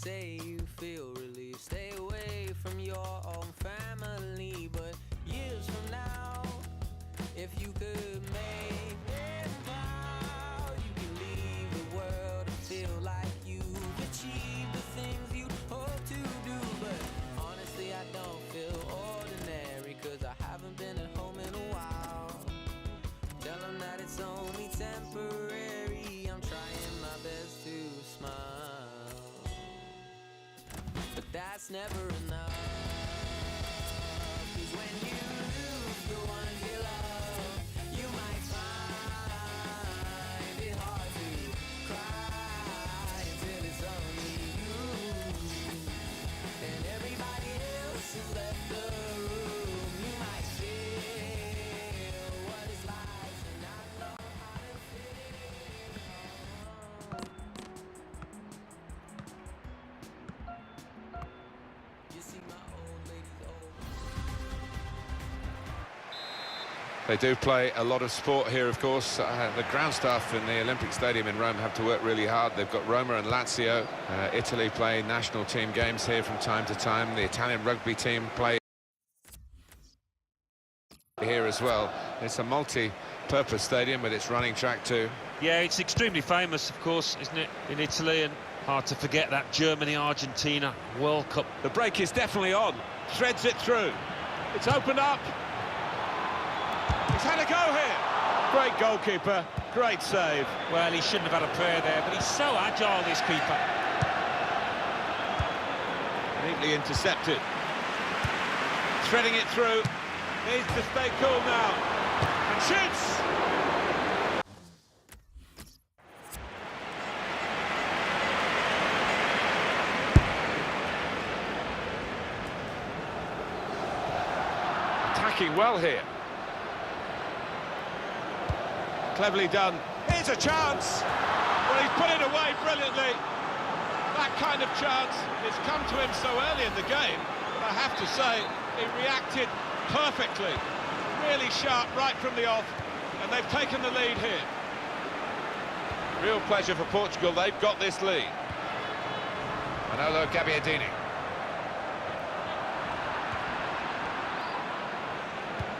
say you feel relief. Stay away from your own family, but years from now, if you could make it now, you can leave the world and feel like you've achieved the things you hope to do. But honestly, I don't feel ordinary, cause I haven't been at home in a while. Tell them that it's only temporary, I'm trying my best to smile, but that's never enough. Cause when you lose the ones you love, you might find it hard to cry until it's only you, and everybody else has left the room. You might feel what it's like to not know how to fit in. You see my old lady's old. They do play a lot of sport here, of course. The ground staff in the Olympic Stadium in Rome have to work really hard. They've got Roma and Lazio. Italy play national team games here from time to time. The Italian rugby team play here as well. It's a multi-purpose stadium with its running track too. Yeah, it's extremely famous, of course, isn't it, in Italy, and hard to forget that Germany-Argentina World Cup. The break is definitely on. Threads it through. It's opened up. He's had a go here. Great goalkeeper, great save. Well, he shouldn't have had a prayer there, but he's so agile, this keeper. Neatly intercepted. Threading it through. Needs to stay cool now. And shoots! Attacking well here. Cleverly done. Here's a chance. Well, he's put it away brilliantly. That kind of chance has come to him so early in the game, but I have to say, he reacted perfectly. Really sharp right from the off, and they've taken the lead here. Real pleasure for Portugal. They've got this lead. Manolo Gabbiadini.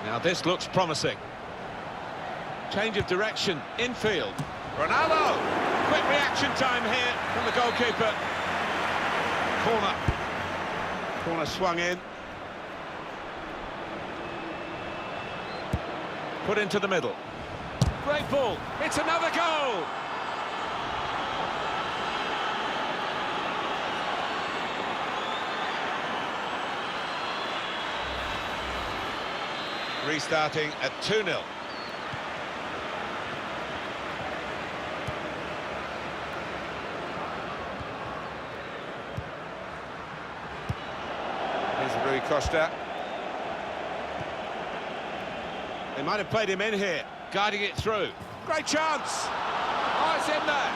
Now this looks promising. Change of direction, infield. Ronaldo! Quick reaction time here from the goalkeeper. Corner. Corner swung in. Put into the middle. Great ball. It's another goal! Restarting at 2-0. Rui Costa. They might have played him in here, guiding it through. Great chance! Oh, it's in there!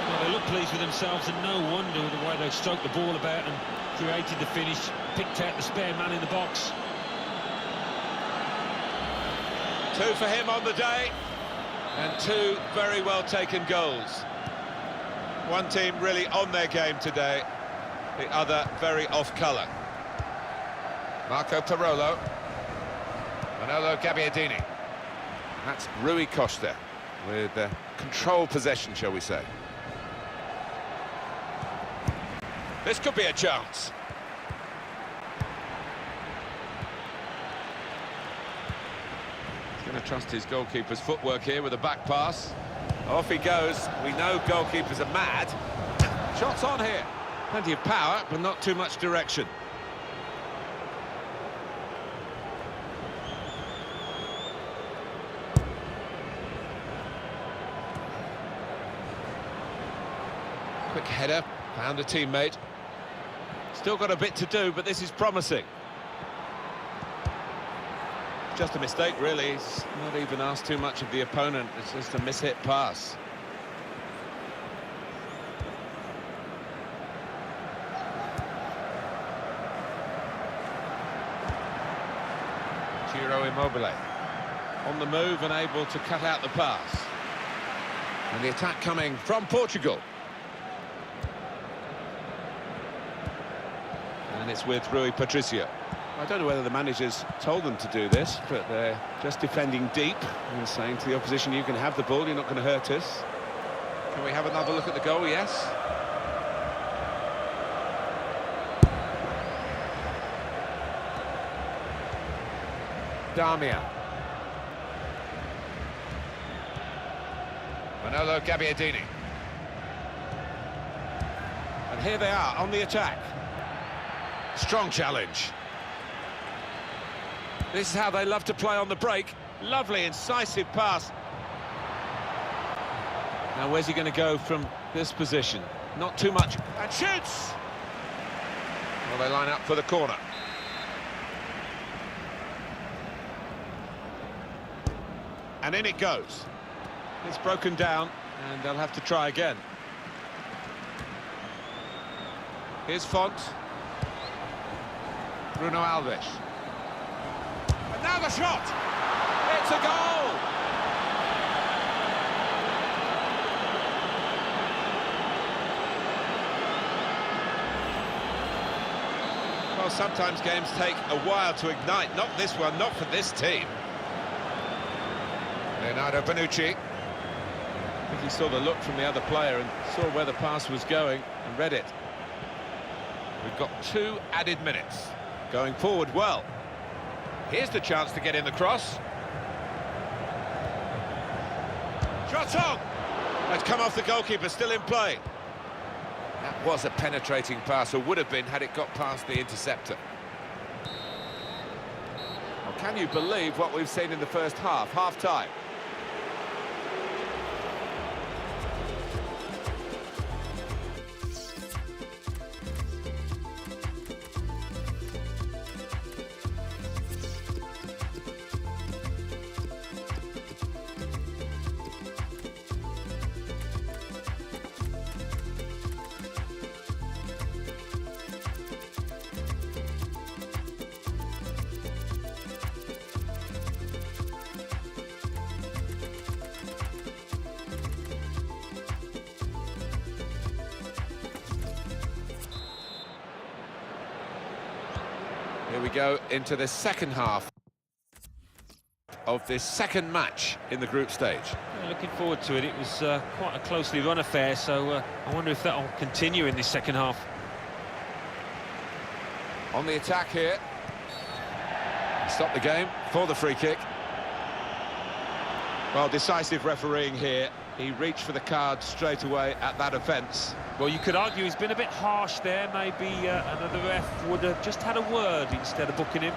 Well, they look pleased with themselves, and no wonder with the way they stroked the ball about and created the finish, picked out the spare man in the box. 2 for him on the day, and 2 very well taken goals. One team really on their game today, the other very off-colour. Marco Parolo. Manolo Gabbiadini. That's Rui Costa with control possession, shall we say. This could be a chance. He's going to trust his goalkeeper's footwork here with a back pass. Off he goes. We know goalkeepers are mad. Shots on here. Plenty of power, but not too much direction. Quick header, found a teammate. Still got a bit to do, but this is promising. Just a mistake, really. He's not even asked too much of the opponent. It's just a mishit pass. Ciro Immobile on the move and able to cut out the pass. And the attack coming from Portugal. And it's with Rui Patricio. I don't know whether the managers told them to do this, but they're just defending deep and saying to the opposition, you can have the ball, you're not going to hurt us. Can we have another look at the goal? Yes. Damia. Manolo Gabbiadini. And here they are on the attack. Strong challenge. This is how they love to play on the break. Lovely, incisive pass. Now, where's he going to go from this position? Not too much. And shoots! Well, they line up for the corner. And in it goes. It's broken down, and they'll have to try again. Here's Font. Bruno Alves. And now the shot! It's a goal! Well, sometimes games take a while to ignite. Not this one, not for this team. Leonardo Bonucci. I think he saw the look from the other player and saw where the pass was going and read it. We've got 2 added minutes. Going forward well. Here's the chance to get in the cross. Shot on! It's come off the goalkeeper, still in play. That was a penetrating pass, or would have been had it got past the interceptor. Well, can you believe what we've seen in the first half, half-time? Here we go into the second half of this second match in the group stage. Yeah, looking forward to it. It was quite a closely run affair, so I wonder if that'll continue in this second half. On the attack here. Stop the game for the free kick. Well, decisive refereeing here. He reached for the card straight away at that offence. Well, you could argue he's been a bit harsh there. Maybe another ref would have just had a word instead of booking him.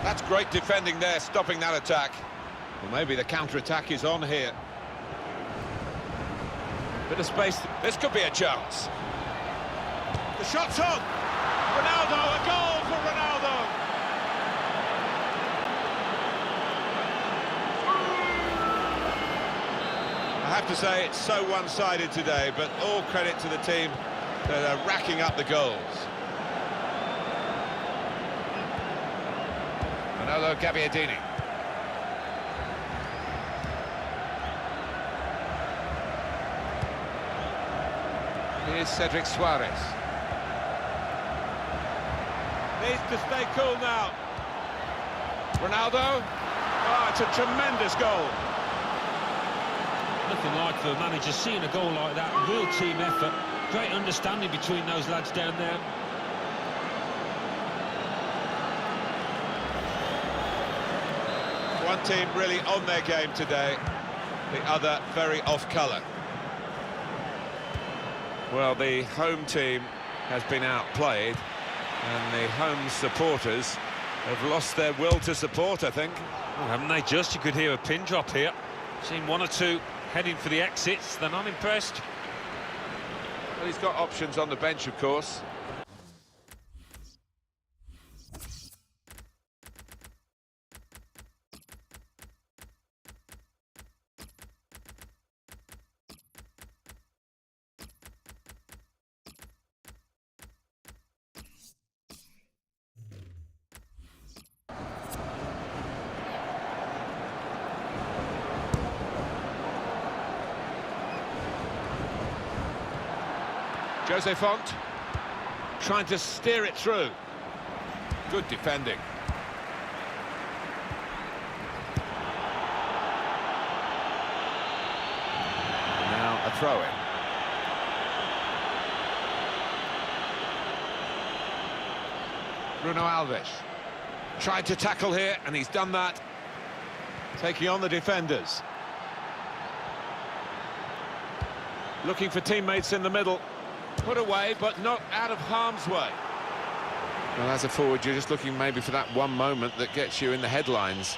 That's great defending there, stopping that attack. Well, maybe the counter-attack is on here. Bit of space. This could be a chance. The shot's on! Ronaldo, a goal for Ronaldo! I have to say it's so one-sided today, but all credit to the team that are racking up the goals. Manolo Gabbiadini. Here's Cedric Suarez. Needs to stay cool now. Ronaldo. Oh, it's a tremendous goal. Nothing like for a manager seeing a goal like that. Real team effort. Great understanding between those lads down there. One team really on their game today, the other very off colour. Well, the home team has been outplayed, and the home supporters have lost their will to support, I think. Oh, haven't they just? You could hear a pin drop here. Seen one or two heading for the exits. They're not impressed. Well, he's got options on the bench, of course. Jose Font. trying to steer it through. Good defending. And now a throw-in. Bruno Alves tried to tackle here, and he's done that, taking on the defenders. Looking for teammates in the middle. Put away, but not out of harm's way. Well, as a forward, you're just looking maybe for that one moment that gets you in the headlines.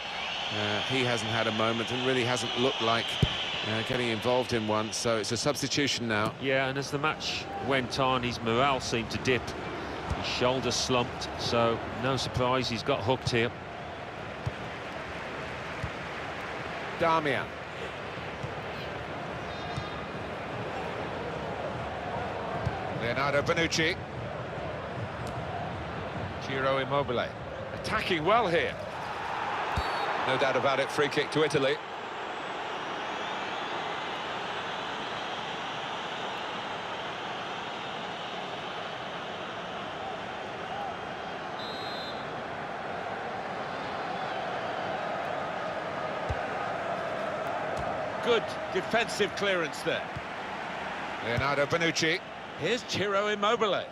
He hasn't had a moment and really hasn't looked like getting involved in one, so it's a substitution now. Yeah, and as the match went on, his morale seemed to dip. His shoulder slumped, so no surprise he's got hooked here. Damian. Leonardo Bonucci. Ciro Immobile. Attacking well here. No doubt about it, free kick to Italy. Good defensive clearance there. Leonardo Bonucci. Here's Ciro Immobile.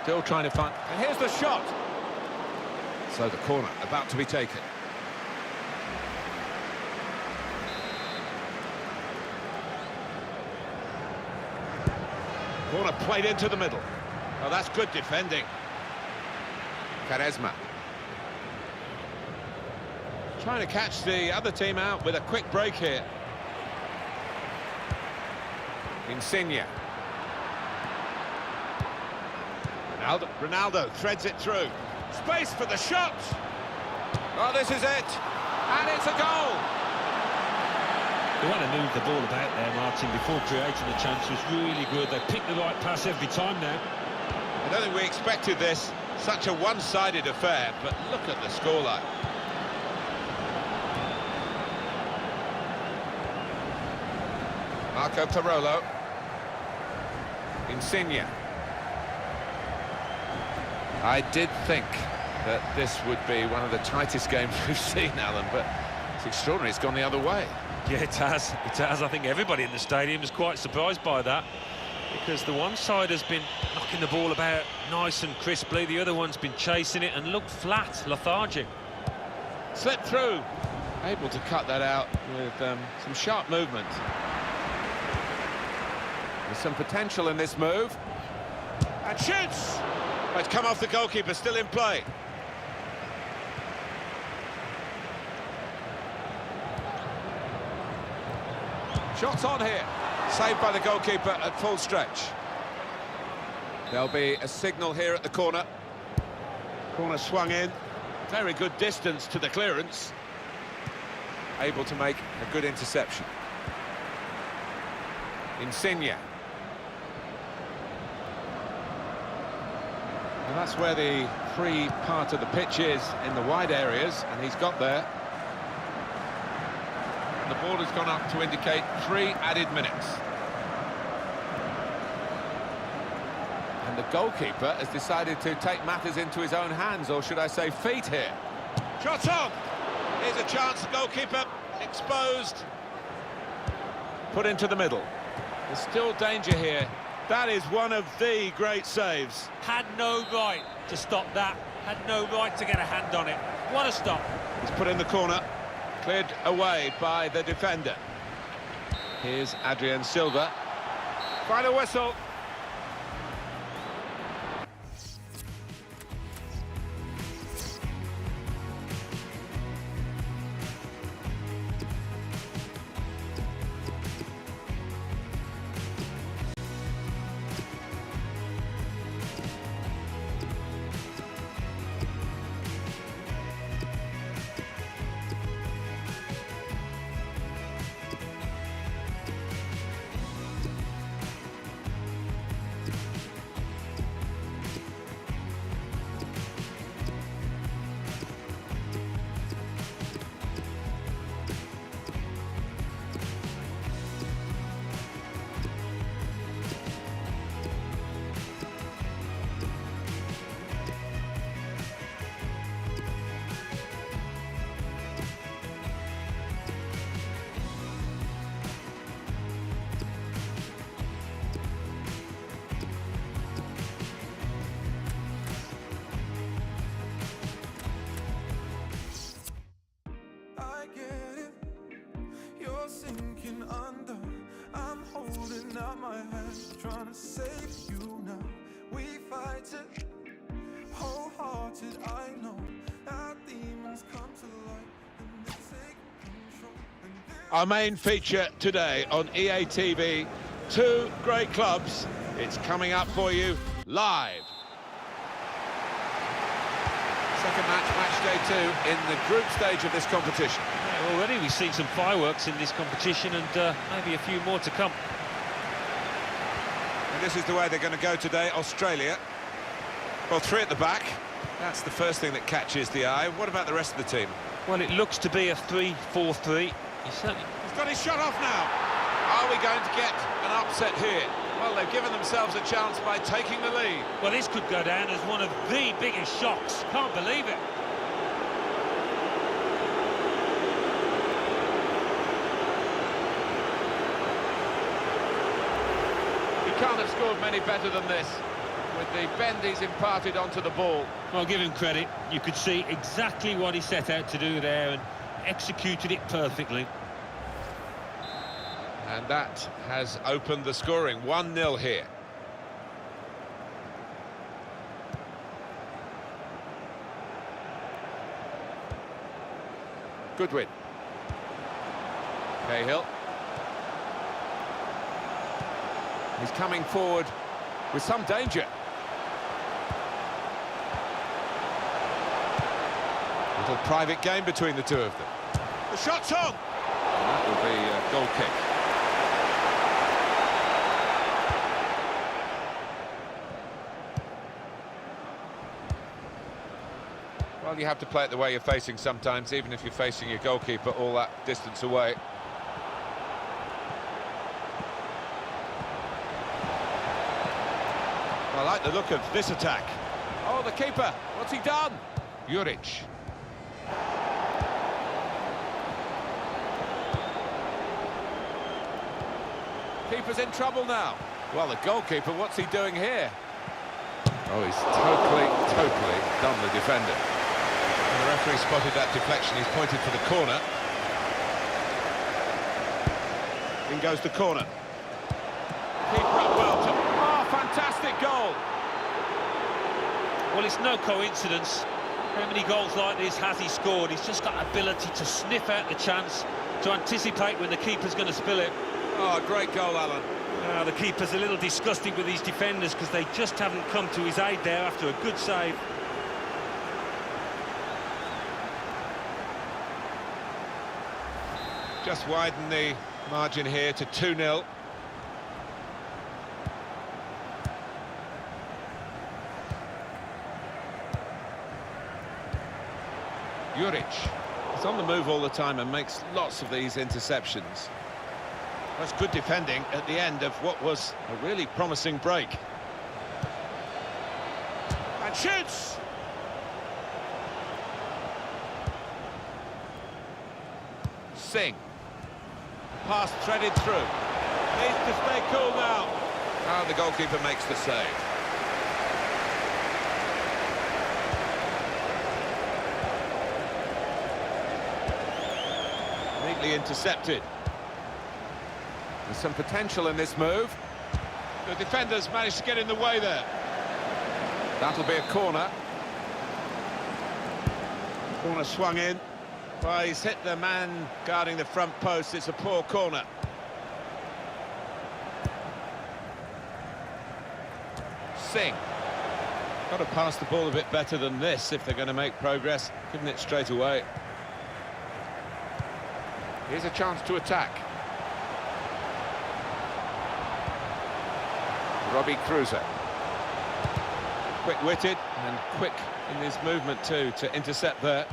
Still trying to find... And here's the shot. So the corner about to be taken. Corner played into the middle. Oh, that's good defending. Quaresma. Trying to catch the other team out with a quick break here. Insigne. Ronaldo threads it through. Space for the shot. Oh, this is it. And it's a goal. The way they moved the ball about there, Martin, before creating the chance was really good. They picked the right pass every time now. I don't think we expected this. Such a one-sided affair, but look at the scoreline. Marco Parolo. Insigne. I did think that this would be one of the tightest games we've seen, Alan, but it's extraordinary. It's gone the other way. Yeah, it has. It has. I think everybody in the stadium is quite surprised by that, because the one side has been knocking the ball about nice and crisply. The other one's been chasing it and looked flat, lethargic. Slipped through. Able to cut that out with some sharp movement. There's some potential in this move. And shoots! Oh, it's come off the goalkeeper, still in play. Shots on here. Saved by the goalkeeper at full stretch. There'll be a signal here at the corner. Corner swung in. Very good distance to the clearance. Able to make a good interception. Insigne. And that's where the free part of the pitch is, in the wide areas, and he's got there. And the ball has gone up to indicate 3 added minutes. And the goalkeeper has decided to take matters into his own hands, or should I say feet here. Shot on! Here's a chance, the goalkeeper exposed. Put into the middle. There's still danger here. That is one of the great saves. Had no right to stop that. Had no right to get a hand on it. What a stop. He's put in the corner. Cleared away by the defender. Here's Adrien Silva. Final whistle. on my head, trying to save you now. We fight it, wholehearted. I know our demons come to light and they take control. Our main feature today on EA TV, two great clubs. It's coming up for you live. Second match, match day 2 in the group stage of this competition. Yeah, already we've seen some fireworks in this competition and maybe a few more to come. And this is the way they're going to go today, Australia. Well, 3 at the back. That's the first thing that catches the eye. What about the rest of the team? Well, it looks to be a 3-4-3. He's got his shot off now. Are we going to get an upset here? Well, they've given themselves a chance by taking the lead. Well, this could go down as one of the biggest shocks. Can't believe it. He can't have scored many better than this, with the bend he's imparted onto the ball. Well, give him credit. You could see exactly what he set out to do there and executed it perfectly. And that has opened the scoring. 1-0 here. Goodwin. Cahill. He's coming forward with some danger. Little private game between the two of them. The shot's on! And that will be a goal kick. Well, you have to play it the way you're facing sometimes, even if you're facing your goalkeeper all that distance away. I like the look of this attack. Oh, the keeper, what's he done? Juric. Keeper's in trouble now. Well, the goalkeeper, what's he doing here? Oh, he's totally done the defender. And the referee spotted that deflection. He's pointed for the corner. In goes the corner. Keeper up well. Oh, fantastic goal. Well, it's no coincidence. How many goals like this has he scored? He's just got ability to sniff out the chance, to anticipate when the keeper's going to spill it. Oh, great goal, Alan. The keeper's a little disgusted with these defenders because they just haven't come to his aid there after a good save. Just widen the margin here to 2-0. Juric is on the move all the time and makes lots of these interceptions. That's good defending at the end of what was a really promising break. And shoots! Singh. Pass threaded through. Needs to stay cool now. And the goalkeeper makes the save. Neatly intercepted. There's some potential in this move. The defenders managed to get in the way there. That'll be a corner. Corner swung in. Well, he's hit the man guarding the front post. It's a poor corner. Singh. Got to pass the ball a bit better than this if they're going to make progress. Giving it straight away. Here's a chance to attack. Robbie Cruiser. Quick-witted and quick in his movement too to intercept there.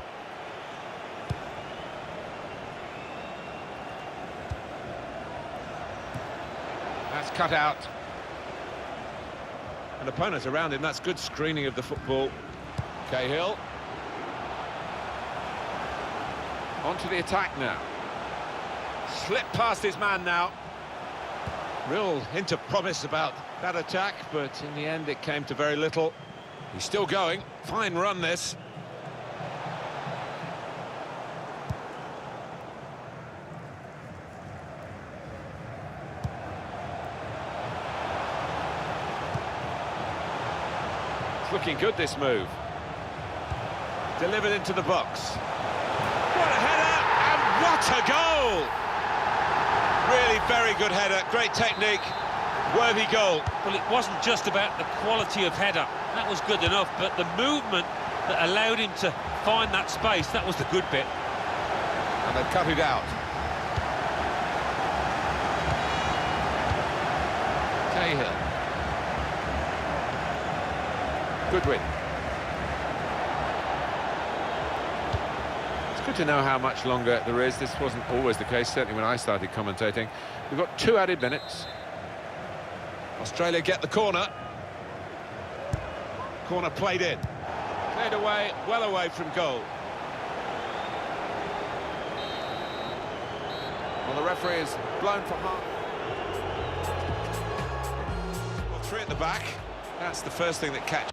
That's cut out. And opponents around him, that's good screening of the football. Cahill. Onto the attack now. Slipped past his man now. Real hint of promise about that attack, but in the end it came to very little. He's still going. Fine run, this. looking good, this move. Delivered into the box. What a header, and what a goal! Really very good header, great technique, worthy goal. Well, it wasn't just about the quality of header, that was good enough, but the movement that allowed him to find that space, that was the good bit. And they've cut it out. Cahill. Good win. It's good to know how much longer there is. This wasn't always the case, certainly when I started commentating. We've got 2 added minutes. Australia get the corner. Corner played in. Played away, well away from goal. Well, the referee is blown for half. Well, 3 at the back. That's the first thing that catches.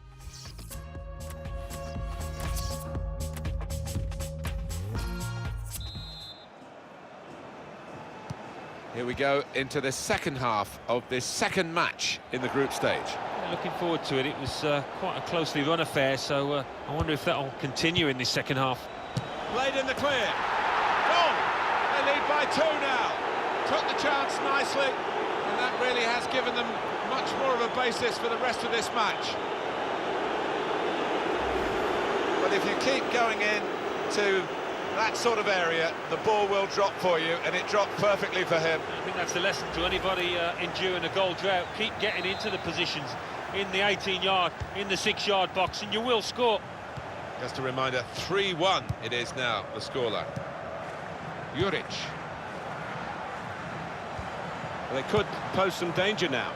Here we go into the second half of this second match in the group stage. Yeah, looking forward to it. It was quite a closely run affair, so I wonder if that'll continue in this second half. Played in the clear. Goal! They lead by 2 now. Took the chance nicely, and that really has given them much more of a basis for the rest of this match. But if you keep going in to that sort of area, the ball will drop for you, and it dropped perfectly for him. I think that's the lesson to anybody enduring a goal drought. Keep getting into the positions in the 18-yard, in the 6-yard box, and you will score. Just a reminder, 3-1 it is now, the scoreline. Juric. Well, they could pose some danger now.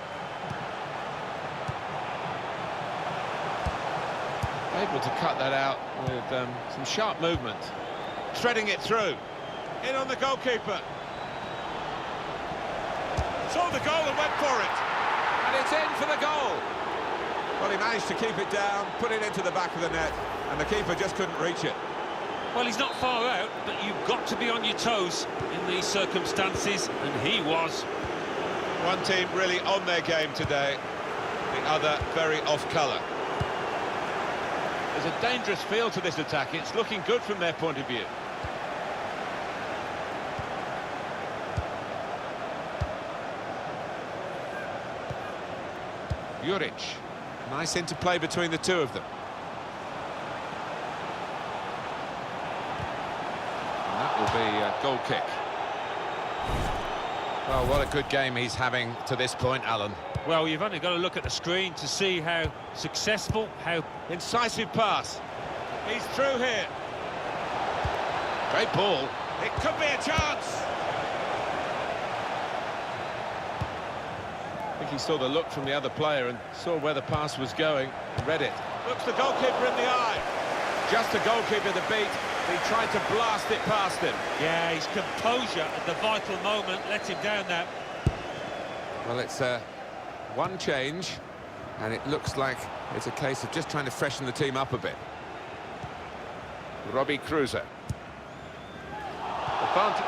Able to cut that out with some sharp movement. Threading it through. In on the goalkeeper. Saw the goal and went for it. And it's in for the goal. Well, he managed to keep it down, put it into the back of the net, and the keeper just couldn't reach it. Well, he's not far out, but you've got to be on your toes in these circumstances, and he was. One team really on their game today, the other very off colour. There's a dangerous feel to this attack. It's looking good from their point of view. Juric. Nice interplay between the two of them. And that will be a goal kick. Well, what a good game he's having to this point, Alan. Well, you've only got to look at the screen to see how successful, how incisive pass. He's through here. Great ball. It could be a chance. I think he saw the look from the other player and saw where the pass was going and read it. Looks the goalkeeper in the eye. Just the goalkeeper to beat. He tried to blast it past him. Yeah, his composure at the vital moment let him down now. Well, it's one change, and it looks like it's a case of just trying to freshen the team up a bit. Robbie Cruiser. Advantage.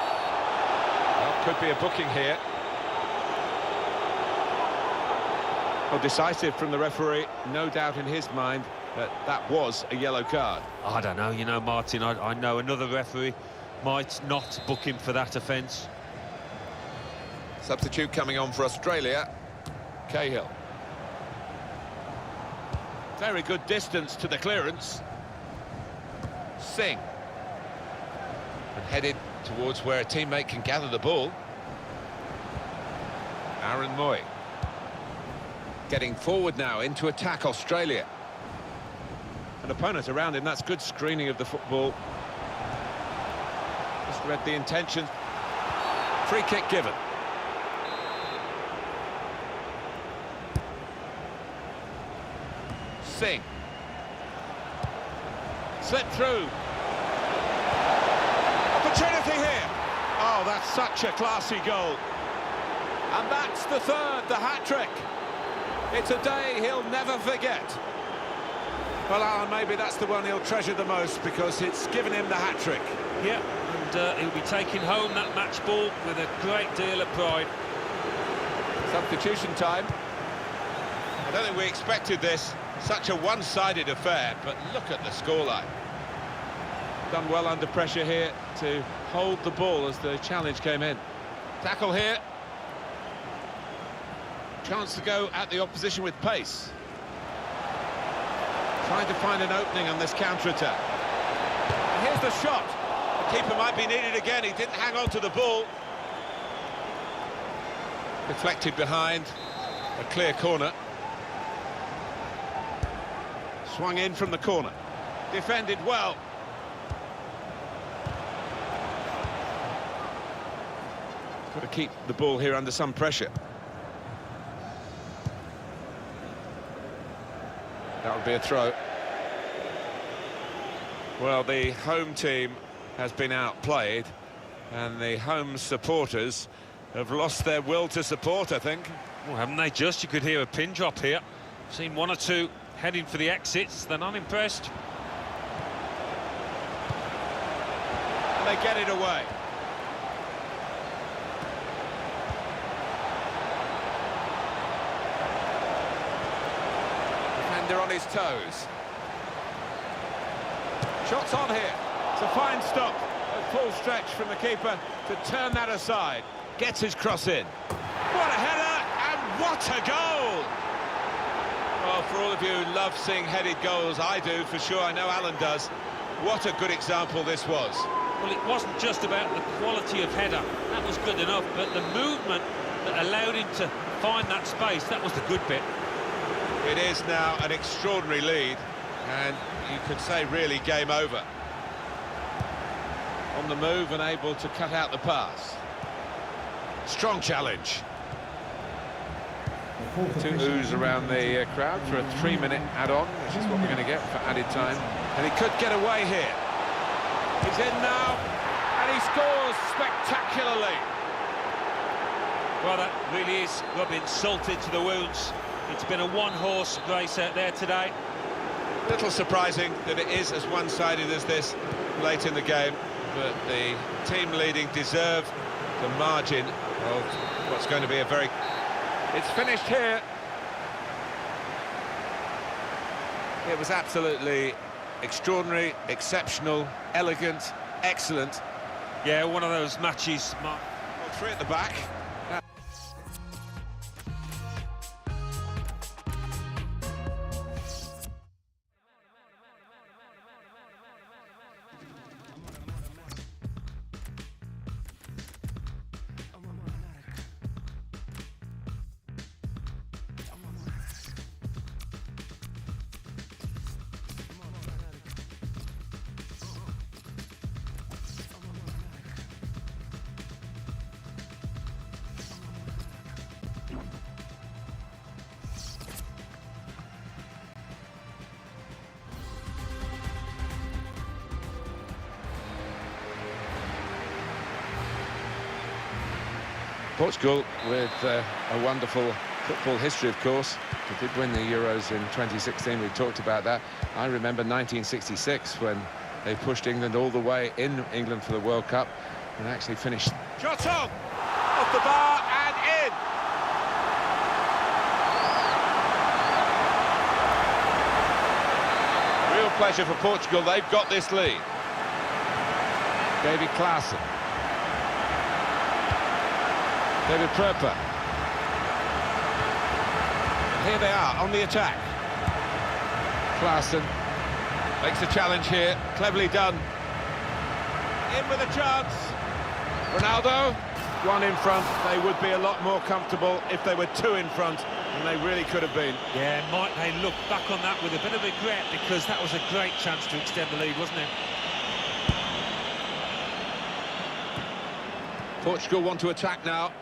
Well, could be a booking here. Well, decisive from the referee, no doubt in his mind that that was a yellow card. I don't know, you know, Martin, I know another referee might not book him for that offence. Substitute coming on for Australia. Cahill. Very good distance to the clearance. Singh. And headed towards where a teammate can gather the ball. Aaron Moy. Getting forward now into attack, Australia. An opponent around him, that's good screening of the football. Just read the intention. Free kick given. Singh. Slip through. Opportunity here. Oh, that's such a classy goal. And that's the third, the hat-trick. It's a day he'll never forget. Well, Alan, maybe that's the one he'll treasure the most because it's given him the hat-trick. Yeah, and he'll be taking home that match ball with a great deal of pride. Substitution time. don't think we expected this, such a one-sided affair, but look at the scoreline. Done well under pressure here to hold the ball as the challenge came in. Tackle here. Chance to go at the opposition with pace. Trying to find an opening on this counter-attack. Here's the shot. The keeper might be needed again. He didn't hang on to the ball. Deflected behind. A clear corner. Swung in from the corner. Defended well. Got to keep the ball here under some pressure. That would be a throw. Well, the home team has been outplayed, and the home supporters have lost their will to support, I think. Well, haven't they just? You could hear a pin drop here. Seen one or two heading for the exits. They're not impressed. And they get it away. Defender on his toes. Shots on here. It's a fine stop. A full stretch from the keeper to turn that aside. Gets his cross in. What a header, and what a goal! Well, for all of you who love seeing headed goals, I do, for sure. I know Alan does. What a good example this was. Well, it wasn't just about the quality of header. That was good enough, but the movement that allowed him to find that space, that was the good bit. It is now an extraordinary lead, and you could say really game over. On the move and able to cut out the pass. Strong challenge. Two oohs around the crowd for a 3-minute add-on, which is what we're going to get for added time. And he could get away here. He's in now, and he scores spectacularly. Well, that really is rubbing salt into the wounds. It's been a one-horse race out there today. Little surprising that it is as one-sided as this late in the game, but the team leading deserve the margin of what's going to be a very... It's finished here. It was absolutely extraordinary, exceptional, elegant, excellent. Yeah, one of those matches. Well, three at the back. Portugal, with a wonderful football history, of course. They did win the Euros in 2016, we talked about that. I remember 1966 when they pushed England all the way in England for the World Cup and actually finished. Shot on! Off the bar and in! Real pleasure for Portugal, they've got this lead. David Klaassen. David Pröper. Here they are on the attack. Klaassen makes a challenge here, cleverly done. In with a chance. Ronaldo, one in front. They would be a lot more comfortable if they were two in front, and they really could have been. Yeah, might they look back on that with a bit of regret, because that was a great chance to extend the lead, wasn't it? Portugal want to attack now.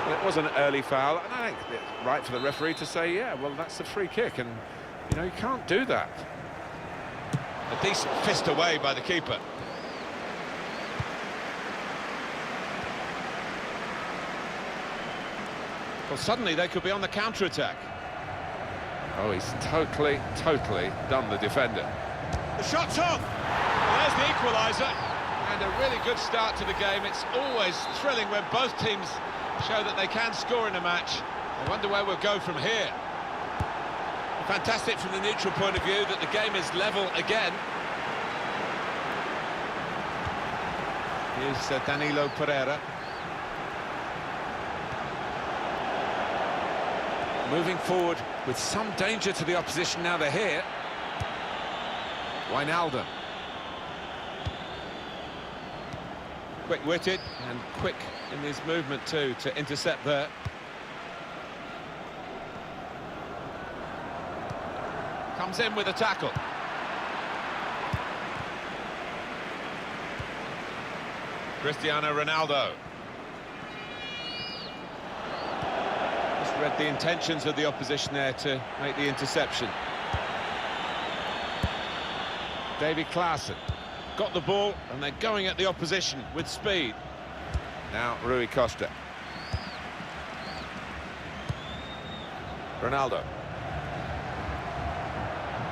It was an early foul, and I think it's right for the referee to say, yeah, well, that's a free kick, and, you know, you can't do that. A decent fist away by the keeper. Well, suddenly they could be on the counter-attack. Oh, he's totally done the defender. The shot's on! Well, there's the equaliser. And a really good start to the game. It's always thrilling when both teams show that they can score in a match. I wonder where we'll go from here. Fantastic from the neutral point of view that the game is level again. Here's Danilo Pereira. Moving forward with some danger to the opposition now they're here. Wijnaldum. Quick-witted and quick in his movement too to intercept there. Comes in with a tackle. Cristiano Ronaldo. Just read the intentions of the opposition there to make the interception. David Klaassen got the ball and they're going at the opposition with speed. Now Rui Costa. Ronaldo.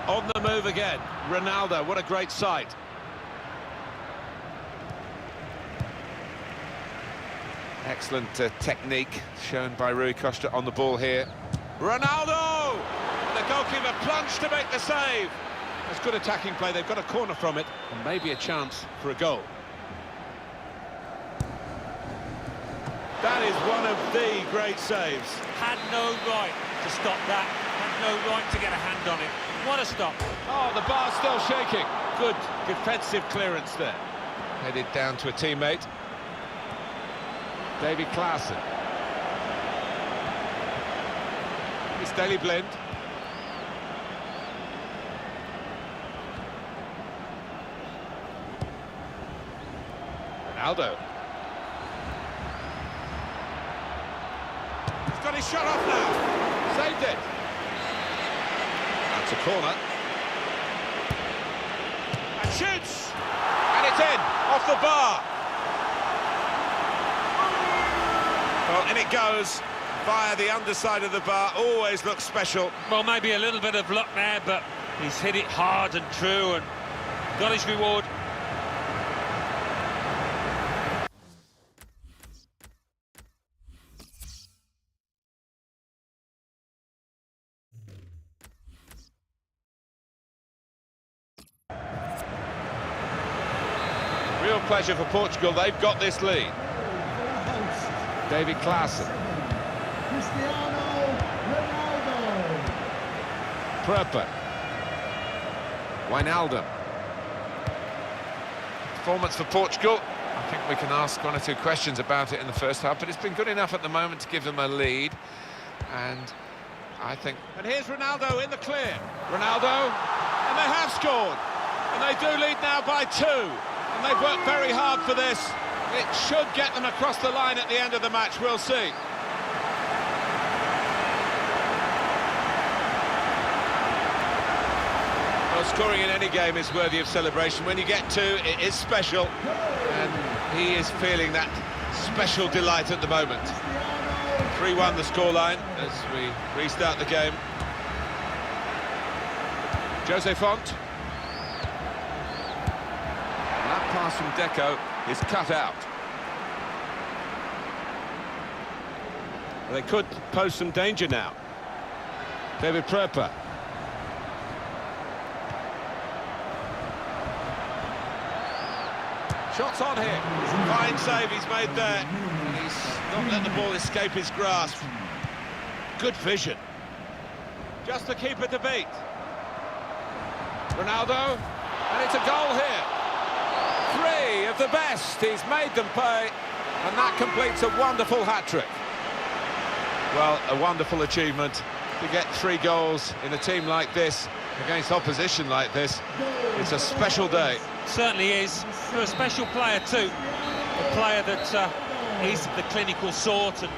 On the move again. Ronaldo, what a great sight. Excellent technique shown by Rui Costa on the ball here. Ronaldo! The goalkeeper plunged to make the save. That's good attacking play. They've got a corner from it and maybe a chance for a goal. That is one of the great saves. Had no right to stop that. Had no right to get a hand on it. What a stop. Oh, the bar's still shaking. Good defensive clearance there. Headed down to a teammate. David Klaassen. It's Daley Blind. Ronaldo. He's got his shot off now. Saved it. That's a corner. And shoots. And it's in, off the bar. Well, in it goes via the underside of the bar. Always looks special. Well, maybe a little bit of luck there, but he's hit it hard and true and got his reward. Real pleasure for Portugal. They've got this lead. David Klaassen. Cristiano Ronaldo. Pröper. Wijnaldum. Performance for Portugal. I think we can ask one or two questions about it in the first half, but it's been good enough at the moment to give them a lead. And I think... And here's Ronaldo in the clear. Ronaldo, and they have scored. And they do lead now by 2. And they've worked very hard for this. It should get them across the line at the end of the match, we'll see. Well, scoring in any game is worthy of celebration. When you get 2, it is special. And he is feeling that special delight at the moment. 3-1 the scoreline as we restart the game. Jose Font. And that pass from Deco is cut out. They could pose some danger now. David Pröper. Shots on here. Fine save he's made there. And he's not let the ball escape his grasp. Good vision. Just to keep it to beat. Ronaldo. And it's a goal here. 3 of the best. He's made them pay. And that completes a wonderful hat-trick. Well, a wonderful achievement to get 3 goals in a team like this, against opposition like this. It's a special day. Certainly is, for a special player too. A player that is the clinical sort. And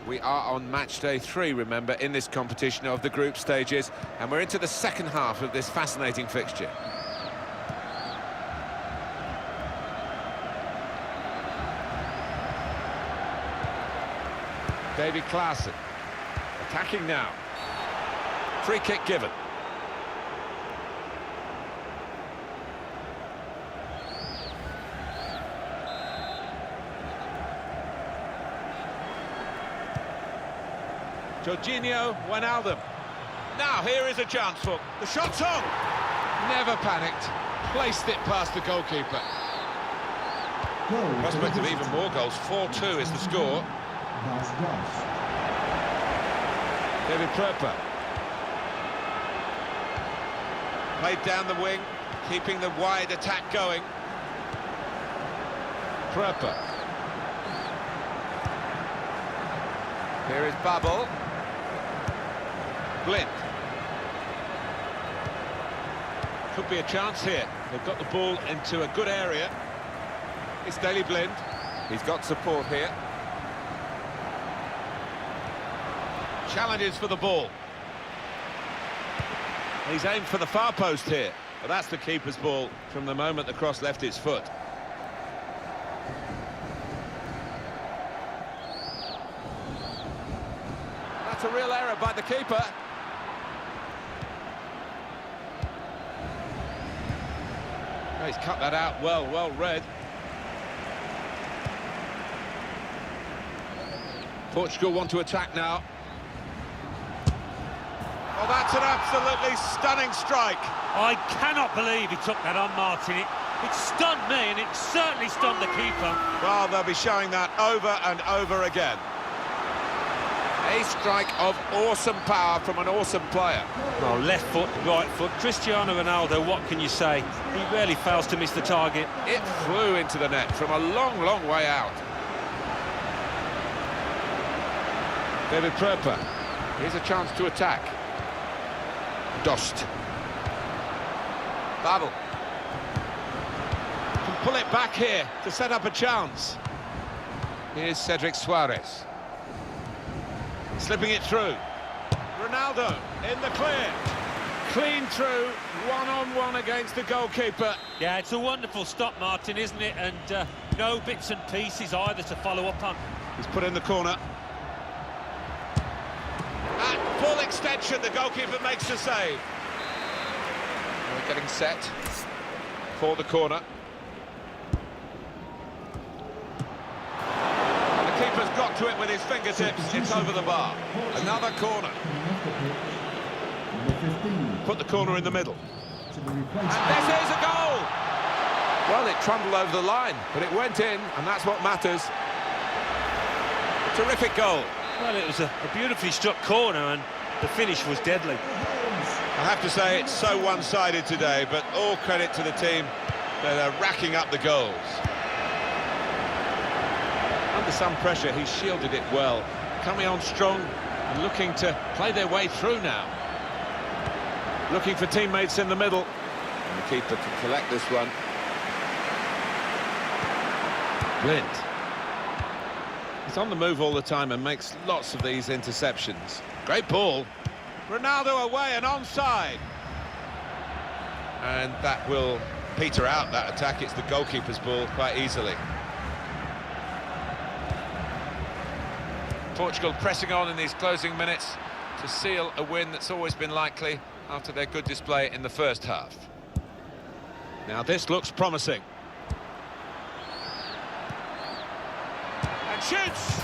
we are on match day 3, remember, in this competition of the group stages, and we're into the second half of this fascinating fixture. David Klaassen. Attacking now. Free kick given. Jorginho Wijnaldum. Now here is a chance for the shot's on. Never panicked. Placed it past the goalkeeper. Prospect of even more goals. 4-2 is the score. David Pröpper. Played down the wing, keeping the wide attack going. Pröpper. Here is Babel. Blind. Could be a chance here. They've got the ball into a good area. It's Daley Blind. He's got support here. Challenges for the ball. He's aimed for the far post here, but that's the keeper's ball from the moment the cross left its foot. That's a real error by the keeper. Oh, he's cut that out well read. Portugal want to attack now. Oh, that's an absolutely stunning strike. I cannot believe he took that on, Martin. It stunned me, and it certainly stunned the keeper. Well, they'll be showing that over and over again. A strike of awesome power from an awesome player. Well, left foot, right foot. Cristiano Ronaldo, what can you say? He rarely fails to miss the target. It flew into the net from a long way out. David Pröpper. Here's a chance to attack. Dost. Babel. Can pull it back here to set up a chance. Here's Cedric Suarez. Slipping it through. Ronaldo in the clear. Clean through, one-on-one against the goalkeeper. Yeah, it's a wonderful stop, Martin, isn't it? And no bits and pieces either to follow up on. He's put in the corner. At full extension, the goalkeeper makes the save. We're getting set for the corner. And the keeper's got to it with his fingertips. It's over the bar. Another corner. Put the corner in the middle. And this is a goal! Well, it trundled over the line, but it went in, and that's what matters. A terrific goal. Well, it was a beautifully struck corner, and the finish was deadly. I have to say, it's so one-sided today, but all credit to the team that are racking up the goals. Under some pressure, he shielded it well. Coming on strong and looking to play their way through now. Looking for teammates in the middle. And the keeper can collect this one. Blind. He's on the move all the time and makes lots of these interceptions. Great ball. Ronaldo away and onside. And that will peter out that attack. It's the goalkeeper's ball quite easily. Portugal pressing on in these closing minutes to seal a win that's always been likely after their good display in the first half. Now this looks promising. And shoots!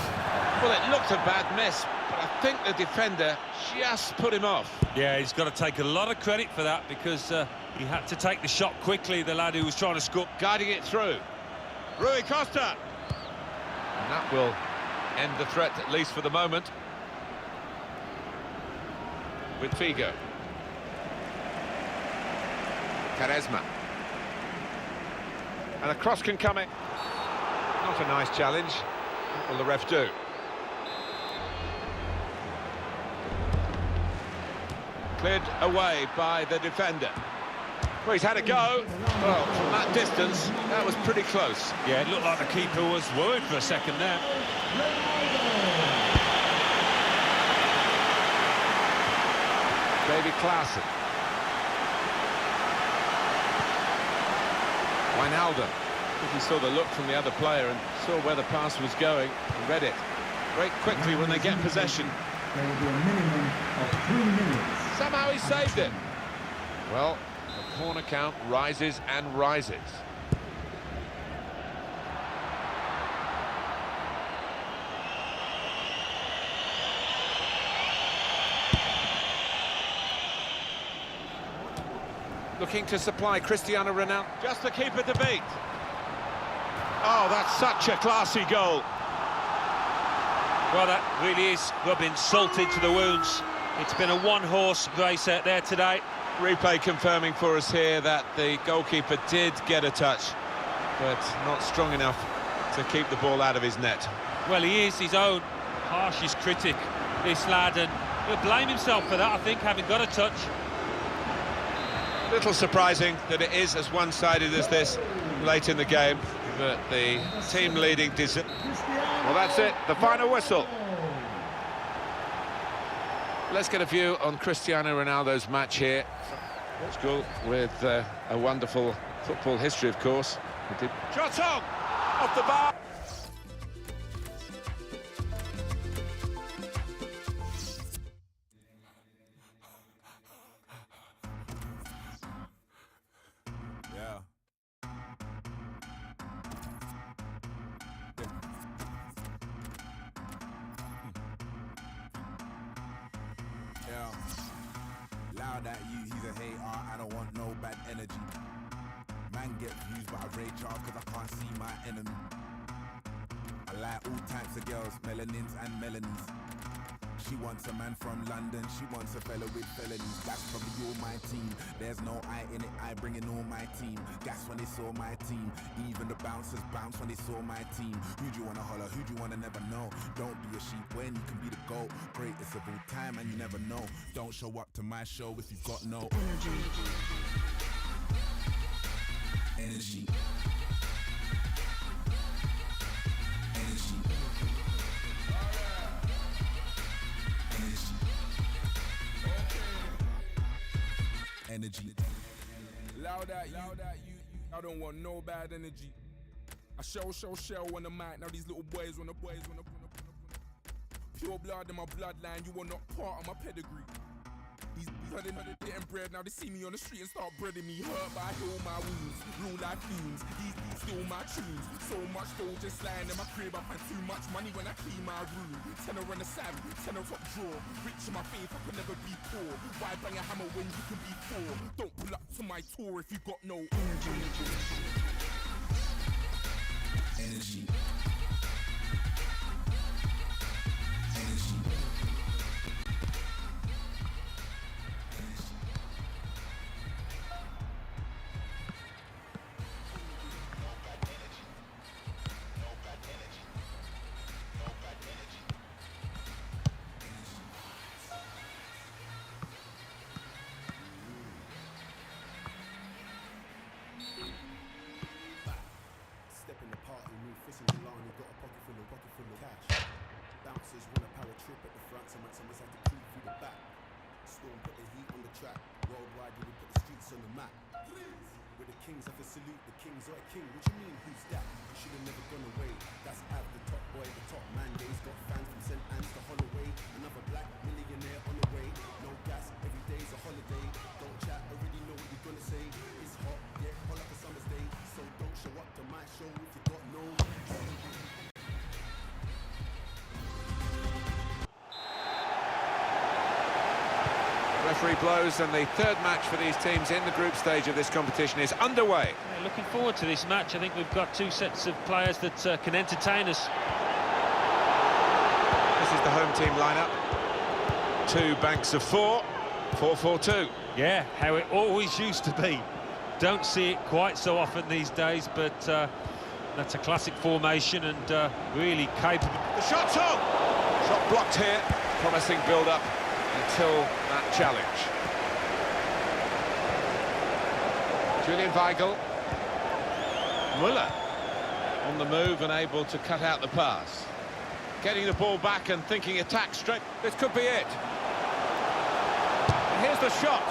Well, it looked a bad miss, but I think the defender just put him off. Yeah, he's got to take a lot of credit for that, because he had to take the shot quickly, the lad who was trying to score. Guiding it through. Rui Costa. And that will end the threat, at least for the moment. With Figo. Quaresma. And a cross can come in. Not a nice challenge. What will the ref do? Cleared away by the defender. Well, he's had a go. Well, from that distance, that was pretty close. Yeah, it looked like the keeper was worried for a second there. David Klaassen. Wijnaldum. I think he saw the look from the other player and saw where the pass was going and read it. break quickly when they get possession. There will be a minimum of 3 minutes. Somehow he saved it. Well, the corner count rises and rises. Looking to supply Cristiano Ronaldo. Just to keep it to beat. Oh, that's such a classy goal. Well, that really is rubbing salt into the wounds. It's been a one-horse race out there today. Replay confirming for us here that the goalkeeper did get a touch, but not strong enough to keep the ball out of his net. Well, he is his own harshest critic, this lad, and he'll blame himself for that, I think, having got a touch. A little surprising that it is as one-sided as this late in the game, but the team leading... Well, that's it, the final whistle. Let's get a view on Cristiano Ronaldo's match here. Portugal with a wonderful football history, of course. Shot on! Off the bar! Loud at you, he's a hater, I don't want no bad energy. Man get views but I rage hard cause I can't see my enemy. I like all types of girls, melanins and melanies. She wants a man from London, she wants a fella with felonies. That's probably all my team, there's no I in it, I bring in all my team. Gas when they saw my team, even the bouncers bounce when they saw my team. Who do you wanna holler, who do you wanna never know? Don't be a sheep when you can be the GOAT. Greatest of all time and you never know. Don't show up to my show if you've got no energy. Energy. Energy. Loud at you, I don't want no bad energy. I shell on the mic, now these little boys wanna pure blood in my bloodline, you are not part of my pedigree. These getting bread, now they see me on the street and start breading me. Hurt but I heal my wounds, real life fumes. These steal my tunes, so much gold just lying in my crib. I find too much money when I clean my room. Tenor on the sand, tenor top drawer. Rich in my faith, I can never be poor. Why bang a hammer when you can be poor? Don't pull up to my tour if you got no energy. Energy. We're the kings, I have to salute the kings or a king. What you mean, who's that? You should have never gone away. That's Av, the top boy, the top man. He's got fans from St. Anne's to Holloway. Another black millionaire on the way. No gas, every day's a holiday. Don't chat, already know what you're gonna say. It's hot, yeah, hot like a summer's day. So don't show up to my show if you got no. Referee blows and the third match for these teams in the group stage of this competition is underway. Yeah, looking forward to this match. I think we've got two sets of players that can entertain us. This is the home team lineup. Two banks of four, 4-4-2. Yeah, how it always used to be. Don't see it quite so often these days, but that's a classic formation and really capable. The shot's on! Shot blocked here, promising build-up until that challenge. Julian Weigl. Müller on the move and able to cut out the pass. Getting the ball back and thinking attack straight. This could be it. And here's the shot.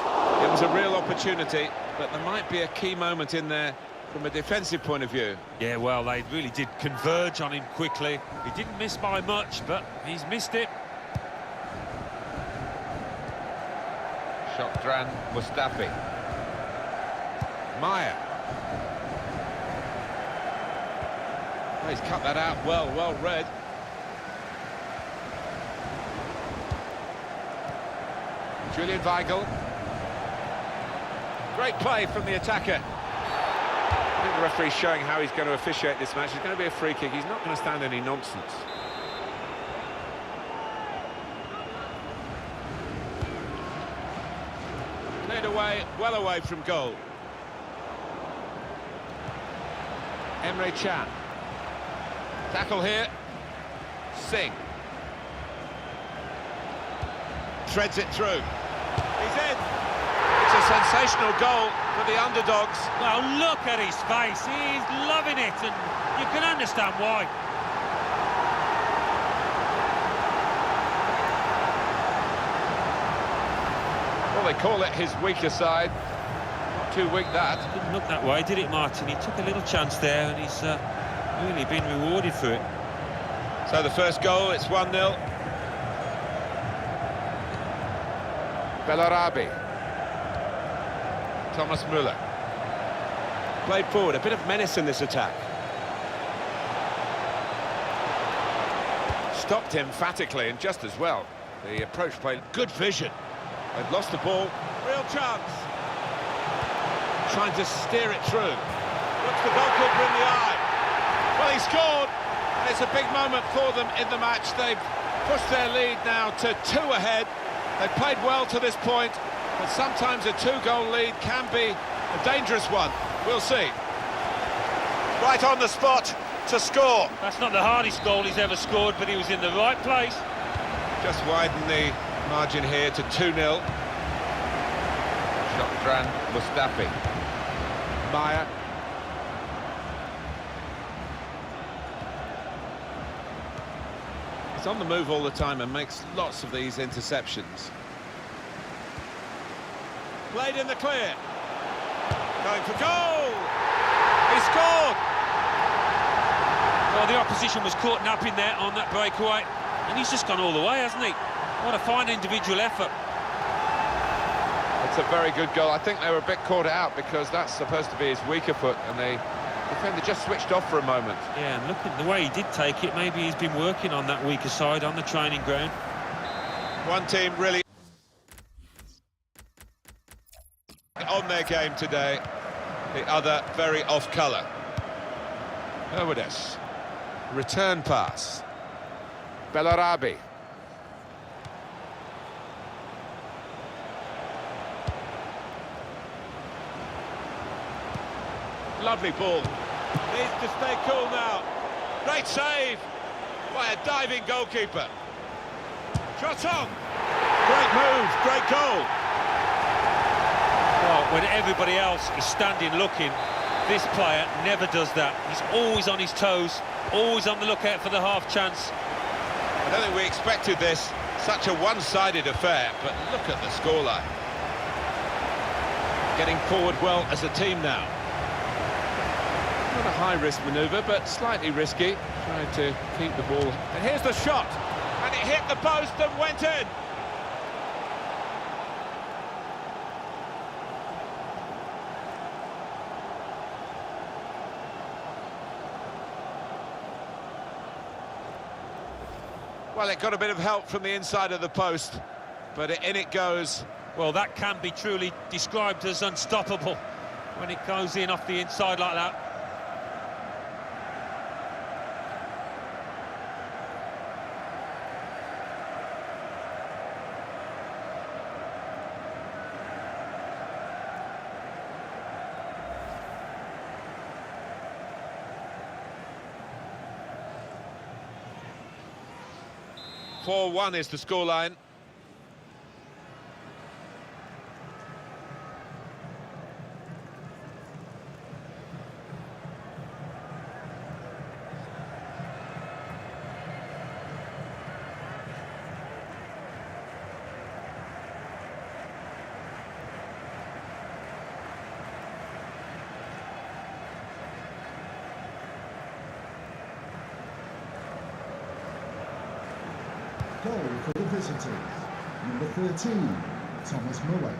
It was a real opportunity, but there might be a key moment in there from a defensive point of view. Yeah, well, they really did converge on him quickly. He didn't miss by much, but he's missed it. Shotran Mustafi. Maya. Oh, he's cut that out well read. Julian Weigl. Great play from the attacker. I think the referee's showing how he's going to officiate this match. It's going to be a free kick. He's not going to stand any nonsense. Cleared away, well away from goal. Emre Can. Tackle here. Singh. Threads it through. He's in. It's a sensational goal for the underdogs. Well, look at his face. He's loving it, and you can understand why. Well, they call it his weaker side. Not too weak, that. Didn't look that way, did it, Martin? He took a little chance there, and he's really been rewarded for it. So the first goal, it's 1-0. Bellarabi. Thomas Müller. Played forward, a bit of menace in this attack. Stopped emphatically and just as well. The approach played good vision. They've lost the ball. Real chance. Trying to steer it through. Looks the goalkeeper in the eye. Well, he scored. And it's a big moment for them in the match. They've pushed their lead now to 2 ahead. They've played well to this point, but sometimes a 2-goal lead can be a dangerous one. We'll see. Right on the spot to score. That's not the hardest goal he's ever scored, but he was in the right place. Just widen the margin here to 2-0. Shotran Mustafi. Maya. He's on the move all the time and makes lots of these interceptions. Played in the clear. Going for goal! He scored! Well, the opposition was caught napping there on that breakaway, and he's just gone all the way, hasn't he? What a fine individual effort. It's a very good goal. I think they were a bit caught out because that's supposed to be his weaker foot, and the defender just switched off for a moment. Yeah, and look at the way he did take it. Maybe he's been working on that weaker side on the training ground. One team really on their game today, the other very off colour. Erwides. Return pass. Bellarabi. Lovely ball. Needs to stay cool now. Great save by a diving goalkeeper. Shot on. Great move, great goal. Well, when everybody else is standing looking, this player never does that. He's always on his toes, always on the lookout for the half chance. I don't think we expected this, such a one-sided affair, but look at the scoreline. Getting forward well as a team now. Not a high-risk manoeuvre, but slightly risky. Trying to keep the ball. And here's the shot, and it hit the post and went in. Well, it got a bit of help from the inside of the post, but in it goes. Well, that can be truly described as unstoppable when it goes in off the inside like that. (4-1) is the scoreline. Goal for the visitors. Number 13, Thomas Muller.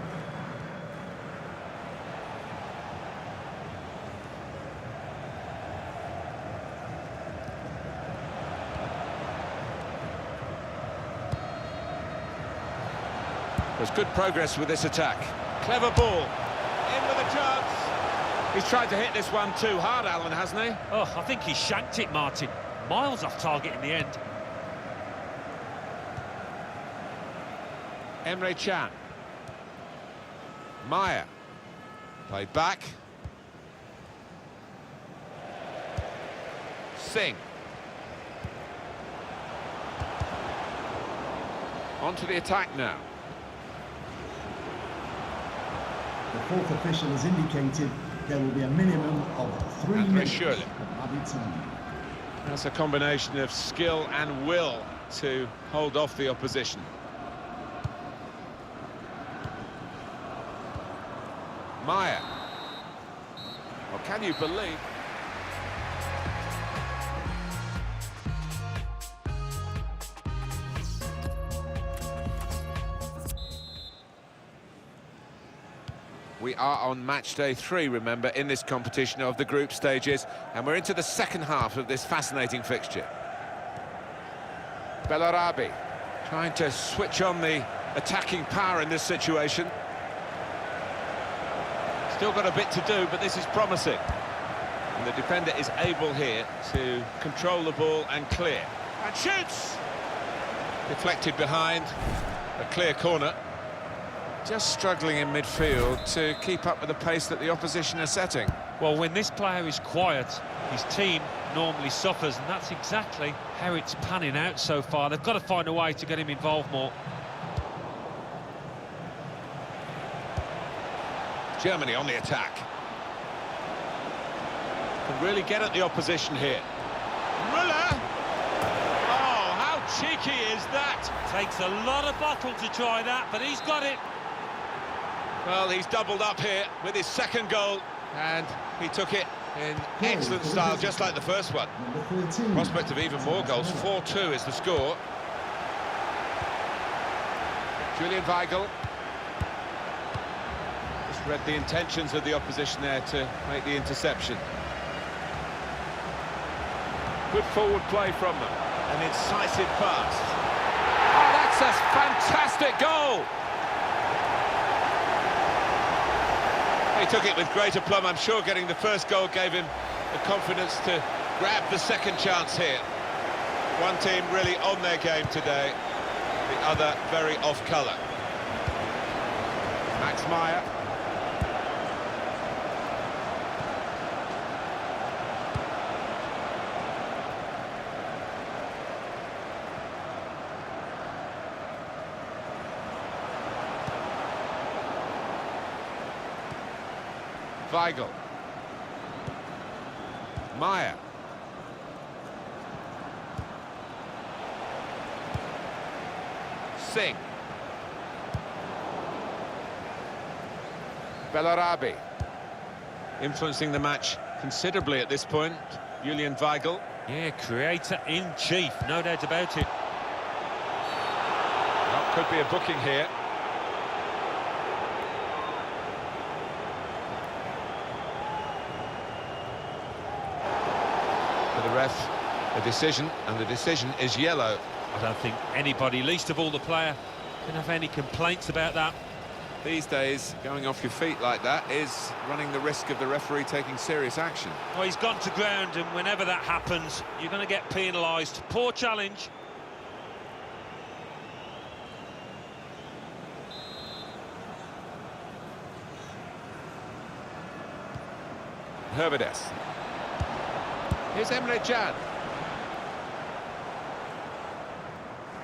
There's good progress with this attack. Clever ball. In with a chance. He's tried to hit this one too hard, Alan, hasn't he? Oh, I think he shanked it, Martin. Miles off target in the end. Emre Can. Maya. Played back. Singh. On to the attack now. The fourth official has indicated there will be a minimum of 3 Andre minutes Schürrle. of added time. That's a combination of skill and will to hold off the opposition. Maya. Well, can you believe? We are on match day 3, remember, in this competition of the group stages, and we're into the second half of this fascinating fixture. Bellarabi trying to switch on the attacking power in this situation. Still got a bit to do, but this is promising. And the defender is able here to control the ball and clear. And shoots! Deflected behind, a clear corner. Just struggling in midfield to keep up with the pace that the opposition are setting. Well, when this player is quiet, his team normally suffers, and that's exactly how it's panning out so far. They've got to find a way to get him involved more. Germany on the attack. Can really get at the opposition here. Müller! Oh, how cheeky is that? Takes a lot of bottle to try that, but he's got it. Well, he's doubled up here with his second goal, and he took it in excellent style, just like the first one. Number 13. Prospect of even more goals. 4-2 is the score. Julian Weigl. Just read the intentions of the opposition there to make the interception. Good forward play from them. An incisive pass. Oh, that's a fantastic goal! He took it with great aplomb. I'm sure getting the first goal gave him the confidence to grab the second chance here. One team really on their game today, the other very off colour. Max Meyer. Weigl. Maya. Singh. Bellarabi. Influencing the match considerably at this point. Julian Weigl. Yeah, creator in chief, no doubt about it. Well, could be a booking here. The ref, the decision, and the decision is yellow. I don't think anybody, least of all the player, can have any complaints about that. These days, going off your feet like that is running the risk of the referee taking serious action. Well, he's gone to ground, and whenever that happens, you're going to get penalised. Poor challenge. Herbedes. Here's Emre Can.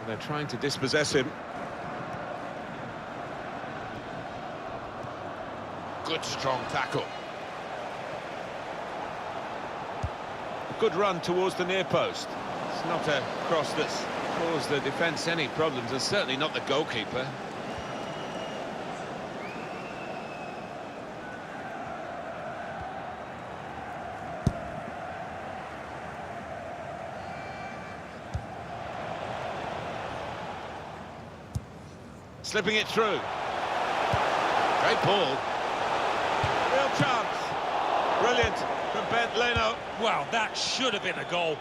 And they're trying to dispossess him. Good strong tackle. A good run towards the near post. It's not a cross that's caused the defence any problems, and certainly not the goalkeeper. Slipping it through. Great ball. Real chance. Brilliant from Bent Leno. Wow, that should have been a goal.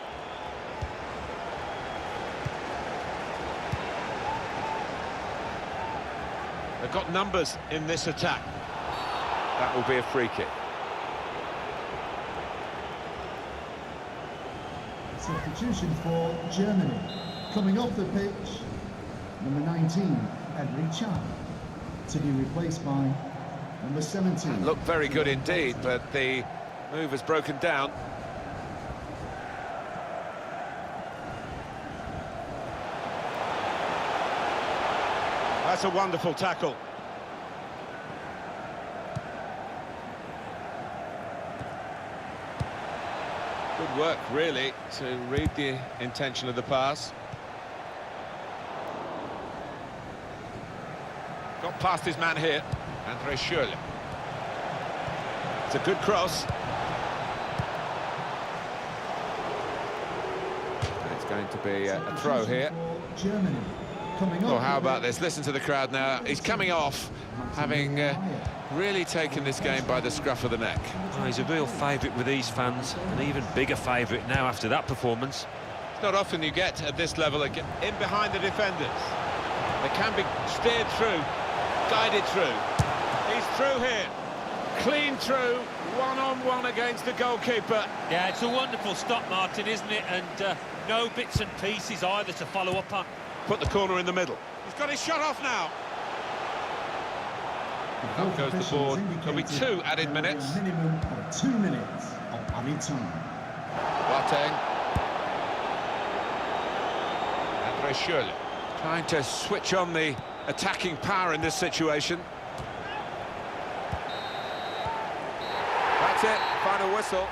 They've got numbers in this attack. That will be a free kick. Substitution for Germany. Coming off the pitch, number 19, Edley Chan, to be replaced by number 17. Looked very good indeed, but the move has broken down. That's a wonderful tackle. Good work, really, to read the intention of the pass. Got past his man here, Andre Schürrle. It's a good cross. It's going to be a throw here. Germany. Oh, how about this? Listen to the crowd now. He's coming off, having really taken this game by the scruff of the neck. Oh, he's a real favourite with these fans, an even bigger favourite now after that performance. It's not often you get at this level in behind the defenders. They can be steered through, guided through. He's through here, clean through, one-on-one against the goalkeeper. Yeah, it's a wonderful stop, Martin, isn't it? And no bits and pieces either to follow up on. Put the corner in the middle. He's got his shot off now. Up goes the board. There'll be 2 added minutes. A minimum of 2 minutes of added time. Boateng. Andre Schürrle. Trying to switch on the attacking power in this situation. That's it. Final whistle.